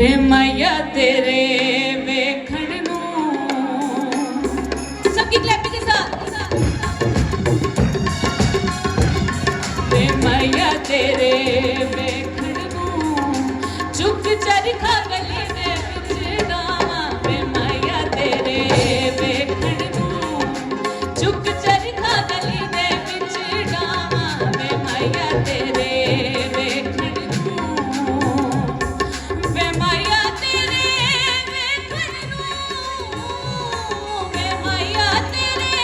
वे मैया तेरे वेखण नू सबकी क्लैपिंग के साथ वे मैया तेरे वेखण नू चुक चरखा गली दे विच गावां वे मैया तेरे वेखण नू चुक चरखा गली दे विच गावां वे मैया तेरे वेखण नू वे मैया तेरे वेखण नू वे मैया तेरे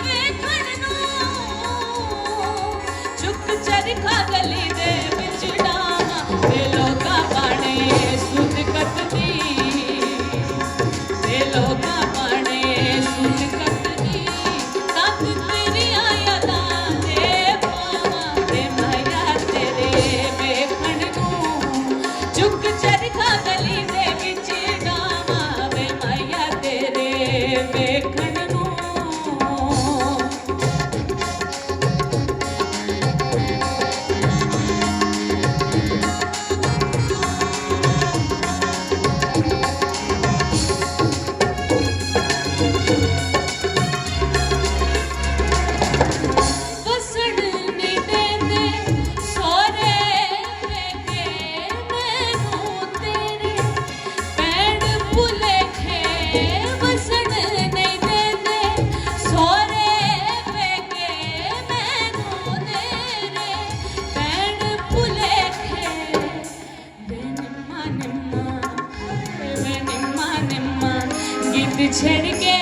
वेखण नू चुक चरखा गली दे विच डावां वे लोकां बाणे सुध कतदी वे लोकां बाणे सुध कतदी तक तेरियां यादां दे पावां वे मैया तेरे वेखण नू चुक चरखा गली दे विच डावां वे मैया तेरे वेखण नू ਵਸਣ ਨਹੀਂ ਦੇਂਦੇ ਸਹੁਰੇ ਵੇਖੇ ਮੈਨੂੰ ਤੇਰੇ ਭੈਣ ਭੁਲੇਖੇ ਵਸਣ ਨਹੀਂ ਦੇਂਦੇ ਸਹੁਰੇ ਵੇਖੇ ਮੈਨੂੰ ਤੇਰੇ ਭੈਣ ਭੁਲੇਖੇ ਵੇ ਨਿੰਮਾ ਨਿੰਮਾ ਗੀਤ ਛੇੜ ਕੇ